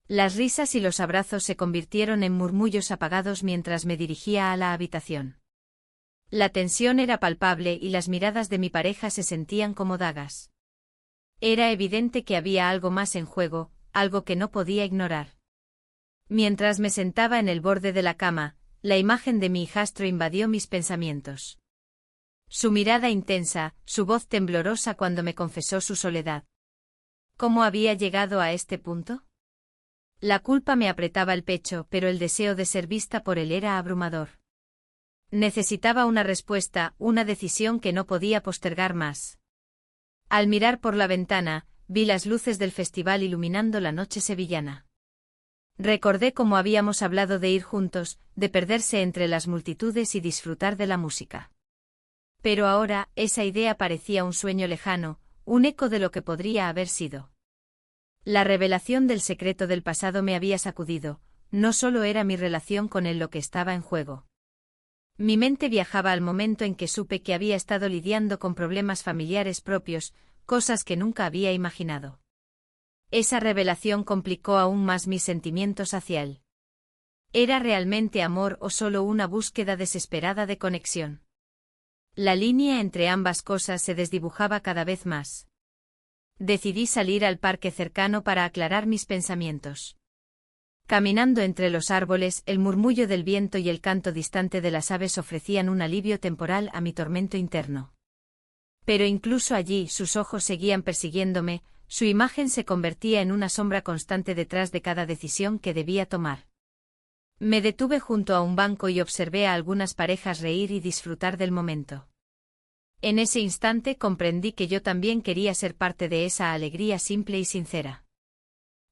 Speaker 1: Las risas y los abrazos se convirtieron en murmullos apagados mientras me dirigía a la habitación. La tensión era palpable y las miradas de mi pareja se sentían como dagas. Era evidente que había algo más en juego, algo que no podía ignorar. Mientras me sentaba en el borde de la cama, la imagen de mi hijastro invadió mis pensamientos. Su mirada intensa, su voz temblorosa cuando me confesó su soledad. ¿Cómo había llegado a este punto? La culpa me apretaba el pecho, pero el deseo de ser vista por él era abrumador. Necesitaba una respuesta, una decisión que no podía postergar más. Al mirar por la ventana, vi las luces del festival iluminando la noche sevillana. Recordé cómo habíamos hablado de ir juntos, de perderse entre las multitudes y disfrutar de la música. Pero ahora, esa idea parecía un sueño lejano, un eco de lo que podría haber sido. La revelación del secreto del pasado me había sacudido, no solo era mi relación con él lo que estaba en juego. Mi mente viajaba al momento en que supe que había estado lidiando con problemas familiares propios, cosas que nunca había imaginado. Esa revelación complicó aún más mis sentimientos hacia él. ¿Era realmente amor o solo una búsqueda desesperada de conexión? La línea entre ambas cosas se desdibujaba cada vez más. Decidí salir al parque cercano para aclarar mis pensamientos. Caminando entre los árboles, el murmullo del viento y el canto distante de las aves ofrecían un alivio temporal a mi tormento interno. Pero incluso allí sus ojos seguían persiguiéndome, su imagen se convertía en una sombra constante detrás de cada decisión que debía tomar. Me detuve junto a un banco y observé a algunas parejas reír y disfrutar del momento. En ese instante comprendí que yo también quería ser parte de esa alegría simple y sincera.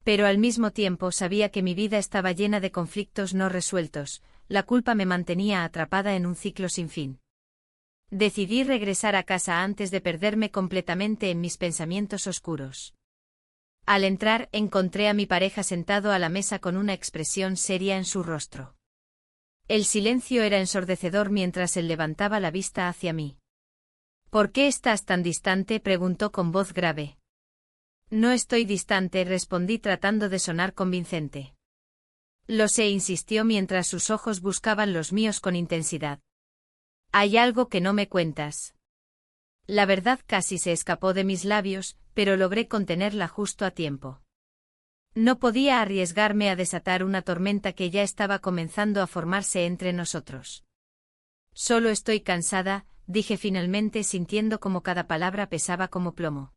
Speaker 1: Pero al mismo tiempo sabía que mi vida estaba llena de conflictos no resueltos, la culpa me mantenía atrapada en un ciclo sin fin. Decidí regresar a casa antes de perderme completamente en mis pensamientos oscuros. Al entrar, encontré a mi pareja sentado a la mesa con una expresión seria en su rostro. El silencio era ensordecedor mientras él levantaba la vista hacia mí. ¿Por qué estás tan distante?, preguntó con voz grave. No estoy distante, respondí tratando de sonar convincente. Lo sé, insistió mientras sus ojos buscaban los míos con intensidad. Hay algo que no me cuentas. La verdad casi se escapó de mis labios, pero logré contenerla justo a tiempo. No podía arriesgarme a desatar una tormenta que ya estaba comenzando a formarse entre nosotros. Solo estoy cansada, dije finalmente sintiendo como cada palabra pesaba como plomo.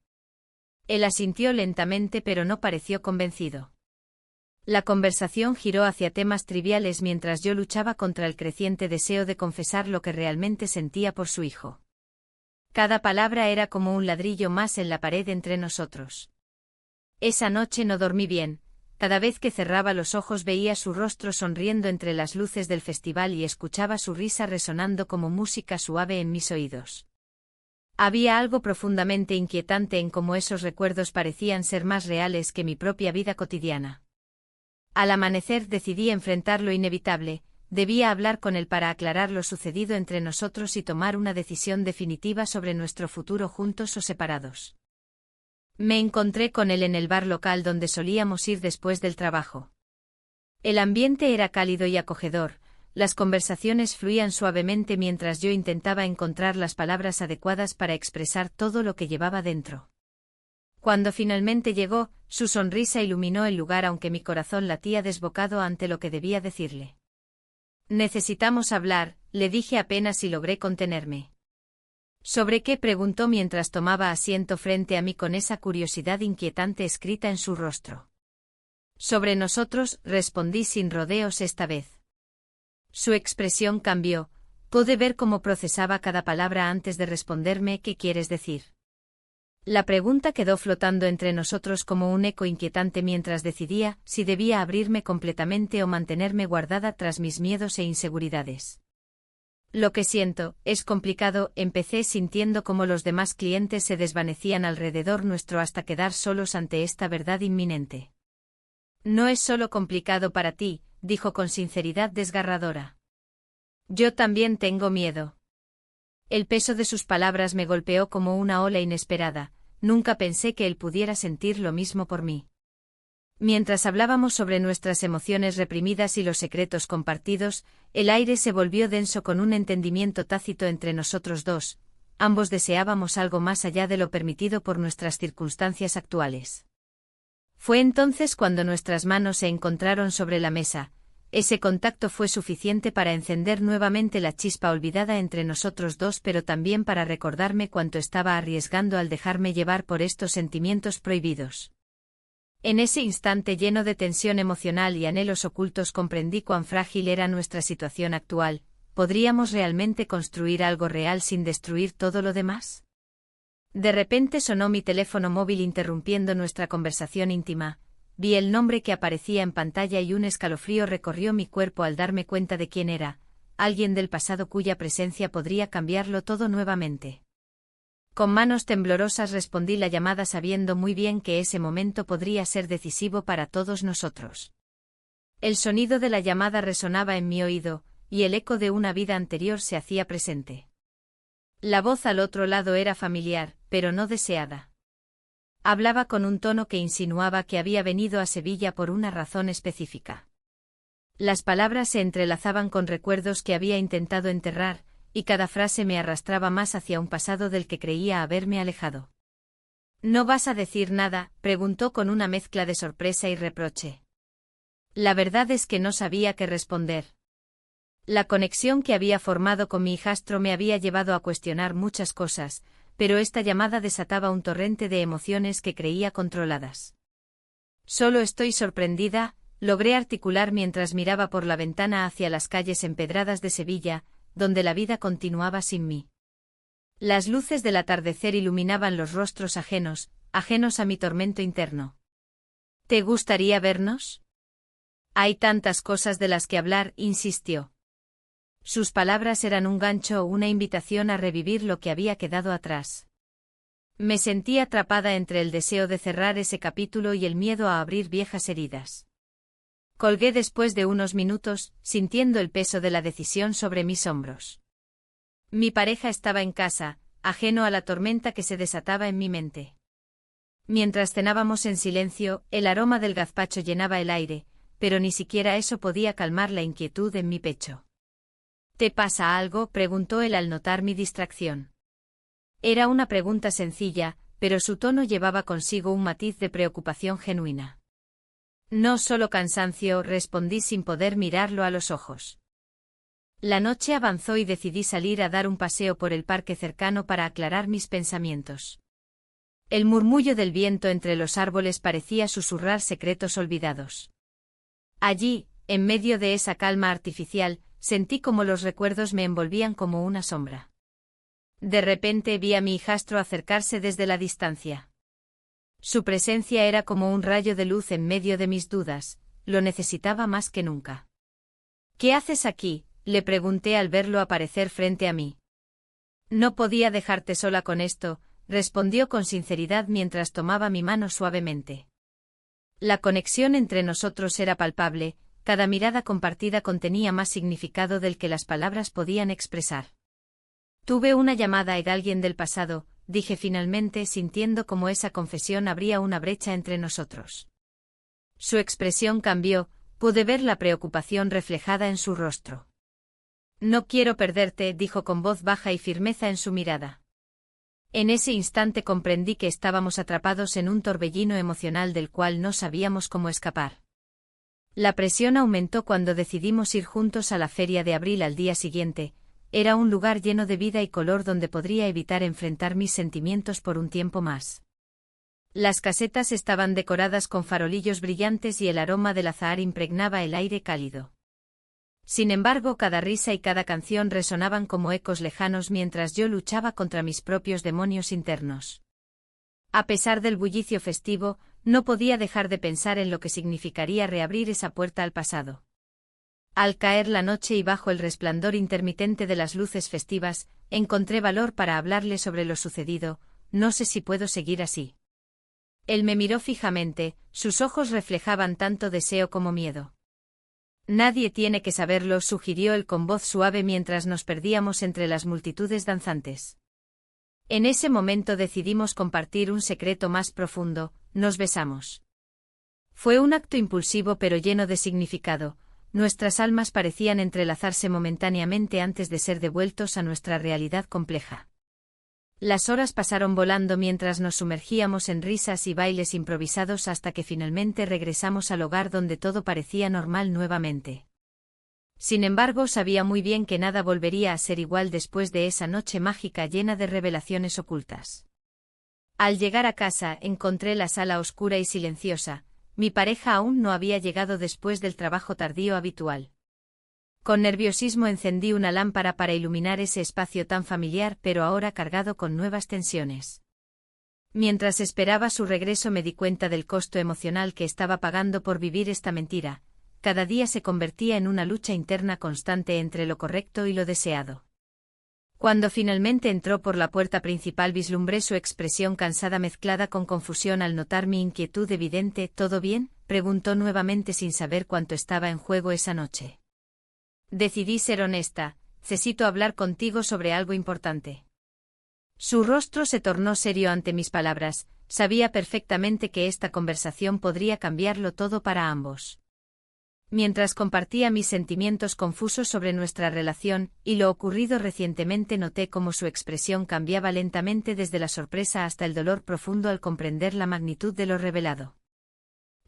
Speaker 1: Él asintió lentamente pero no pareció convencido. La conversación giró hacia temas triviales mientras yo luchaba contra el creciente deseo de confesar lo que realmente sentía por su hijo. Cada palabra era como un ladrillo más en la pared entre nosotros. Esa noche no dormí bien, cada vez que cerraba los ojos veía su rostro sonriendo entre las luces del festival y escuchaba su risa resonando como música suave en mis oídos. Había algo profundamente inquietante en cómo esos recuerdos parecían ser más reales que mi propia vida cotidiana. Al amanecer decidí enfrentar lo inevitable, debía hablar con él para aclarar lo sucedido entre nosotros y tomar una decisión definitiva sobre nuestro futuro juntos o separados. Me encontré con él en el bar local donde solíamos ir después del trabajo. El ambiente era cálido y acogedor, las conversaciones fluían suavemente mientras yo intentaba encontrar las palabras adecuadas para expresar todo lo que llevaba dentro. Cuando finalmente llegó, su sonrisa iluminó el lugar aunque mi corazón latía desbocado ante lo que debía decirle. Necesitamos hablar, le dije apenas si logré contenerme. ¿Sobre qué?, preguntó mientras tomaba asiento frente a mí con esa curiosidad inquietante escrita en su rostro. Sobre nosotros, respondí sin rodeos esta vez. Su expresión cambió, pude ver cómo procesaba cada palabra antes de responderme ¿qué quieres decir? La pregunta quedó flotando entre nosotros como un eco inquietante mientras decidía si debía abrirme completamente o mantenerme guardada tras mis miedos e inseguridades. Lo que siento, es complicado, empecé sintiendo como los demás clientes se desvanecían alrededor nuestro hasta quedar solos ante esta verdad inminente. No es solo complicado para ti, dijo con sinceridad desgarradora. Yo también tengo miedo. El peso de sus palabras me golpeó como una ola inesperada, nunca pensé que él pudiera sentir lo mismo por mí. Mientras hablábamos sobre nuestras emociones reprimidas y los secretos compartidos, el aire se volvió denso con un entendimiento tácito entre nosotros dos, ambos deseábamos algo más allá de lo permitido por nuestras circunstancias actuales. Fue entonces cuando nuestras manos se encontraron sobre la mesa. Ese contacto fue suficiente para encender nuevamente la chispa olvidada entre nosotros dos, pero también para recordarme cuánto estaba arriesgando al dejarme llevar por estos sentimientos prohibidos. En ese instante lleno de tensión emocional y anhelos ocultos comprendí cuán frágil era nuestra situación actual. ¿Podríamos realmente construir algo real sin destruir todo lo demás? De repente sonó mi teléfono móvil interrumpiendo nuestra conversación íntima. Vi el nombre que aparecía en pantalla y un escalofrío recorrió mi cuerpo al darme cuenta de quién era, alguien del pasado cuya presencia podría cambiarlo todo nuevamente. Con manos temblorosas respondí la llamada sabiendo muy bien que ese momento podría ser decisivo para todos nosotros. El sonido de la llamada resonaba en mi oído, y el eco de una vida anterior se hacía presente. La voz al otro lado era familiar, pero no deseada. Hablaba con un tono que insinuaba que había venido a Sevilla por una razón específica. Las palabras se entrelazaban con recuerdos que había intentado enterrar, y cada frase me arrastraba más hacia un pasado del que creía haberme alejado. ¿No vas a decir nada?, preguntó con una mezcla de sorpresa y reproche. La verdad es que no sabía qué responder. La conexión que había formado con mi hijastro me había llevado a cuestionar muchas cosas, pero esta llamada desataba un torrente de emociones que creía controladas. Solo estoy sorprendida, logré articular mientras miraba por la ventana hacia las calles empedradas de Sevilla, donde la vida continuaba sin mí. Las luces del atardecer iluminaban los rostros ajenos a mi tormento interno. ¿Te gustaría vernos? Hay tantas cosas de las que hablar, insistió. Sus palabras eran un gancho o una invitación a revivir lo que había quedado atrás. Me sentí atrapada entre el deseo de cerrar ese capítulo y el miedo a abrir viejas heridas. Colgué después de unos minutos, sintiendo el peso de la decisión sobre mis hombros. Mi pareja estaba en casa, ajeno a la tormenta que se desataba en mi mente. Mientras cenábamos en silencio, el aroma del gazpacho llenaba el aire, pero ni siquiera eso podía calmar la inquietud en mi pecho. ¿Te pasa algo?, preguntó él al notar mi distracción. Era una pregunta sencilla, pero su tono llevaba consigo un matiz de preocupación genuina. No solo cansancio, respondí sin poder mirarlo a los ojos. La noche avanzó y decidí salir a dar un paseo por el parque cercano para aclarar mis pensamientos. El murmullo del viento entre los árboles parecía susurrar secretos olvidados. Allí, en medio de esa calma artificial, sentí como los recuerdos me envolvían como una sombra. De repente vi a mi hijastro acercarse desde la distancia. Su presencia era como un rayo de luz en medio de mis dudas, lo necesitaba más que nunca. ¿Qué haces aquí?, le pregunté al verlo aparecer frente a mí. No podía dejarte sola con esto, respondió con sinceridad mientras tomaba mi mano suavemente. La conexión entre nosotros era palpable, cada mirada compartida contenía más significado del que las palabras podían expresar. Tuve una llamada de alguien del pasado, dije finalmente sintiendo como esa confesión abría una brecha entre nosotros. Su expresión cambió, pude ver la preocupación reflejada en su rostro. No quiero perderte, dijo con voz baja y firmeza en su mirada. En ese instante comprendí que estábamos atrapados en un torbellino emocional del cual no sabíamos cómo escapar. La presión aumentó cuando decidimos ir juntos a la feria de abril al día siguiente. Era un lugar lleno de vida y color donde podría evitar enfrentar mis sentimientos por un tiempo más. Las casetas estaban decoradas con farolillos brillantes y el aroma del azahar impregnaba el aire cálido. Sin embargo, cada risa y cada canción resonaban como ecos lejanos mientras yo luchaba contra mis propios demonios internos. A pesar del bullicio festivo, no podía dejar de pensar en lo que significaría reabrir esa puerta al pasado. Al caer la noche y bajo el resplandor intermitente de las luces festivas, encontré valor para hablarle sobre lo sucedido. No sé si puedo seguir así. Él me miró fijamente, sus ojos reflejaban tanto deseo como miedo. Nadie tiene que saberlo, sugirió él con voz suave mientras nos perdíamos entre las multitudes danzantes. En ese momento decidimos compartir un secreto más profundo, nos besamos. Fue un acto impulsivo pero lleno de significado. Nuestras almas parecían entrelazarse momentáneamente antes de ser devueltos a nuestra realidad compleja. Las horas pasaron volando mientras nos sumergíamos en risas y bailes improvisados hasta que finalmente regresamos al hogar donde todo parecía normal nuevamente. Sin embargo, sabía muy bien que nada volvería a ser igual después de esa noche mágica llena de revelaciones ocultas. Al llegar a casa, encontré la sala oscura y silenciosa. Mi pareja aún no había llegado después del trabajo tardío habitual. Con nerviosismo encendí una lámpara para iluminar ese espacio tan familiar pero ahora cargado con nuevas tensiones. Mientras esperaba su regreso me di cuenta del costo emocional que estaba pagando por vivir esta mentira. Cada día se convertía en una lucha interna constante entre lo correcto y lo deseado. Cuando finalmente entró por la puerta principal vislumbré su expresión cansada mezclada con confusión al notar mi inquietud evidente. ¿Todo bien?, preguntó nuevamente sin saber cuánto estaba en juego esa noche. Decidí ser honesta, necesito hablar contigo sobre algo importante. Su rostro se tornó serio ante mis palabras, sabía perfectamente que esta conversación podría cambiarlo todo para ambos. Mientras compartía mis sentimientos confusos sobre nuestra relación y lo ocurrido recientemente noté cómo su expresión cambiaba lentamente desde la sorpresa hasta el dolor profundo al comprender la magnitud de lo revelado.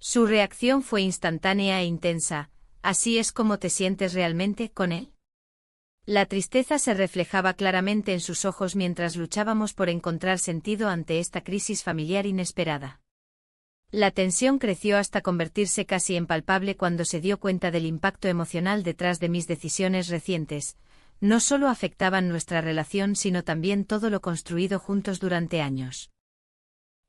Speaker 1: Su reacción fue instantánea e intensa. ¿Así es como te sientes realmente con él? La tristeza se reflejaba claramente en sus ojos mientras luchábamos por encontrar sentido ante esta crisis familiar inesperada. La tensión creció hasta convertirse casi en palpable cuando se dio cuenta del impacto emocional detrás de mis decisiones recientes. No solo afectaban nuestra relación sino también todo lo construido juntos durante años.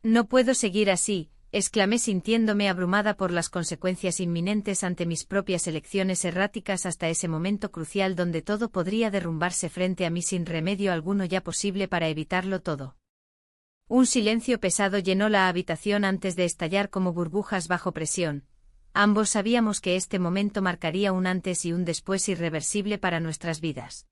Speaker 1: No puedo seguir así, exclamé sintiéndome abrumada por las consecuencias inminentes ante mis propias elecciones erráticas hasta ese momento crucial donde todo podría derrumbarse frente a mí sin remedio alguno ya posible para evitarlo todo. Un silencio pesado llenó la habitación antes de estallar como burbujas bajo presión. Ambos sabíamos que este momento marcaría un antes y un después irreversible para nuestras vidas.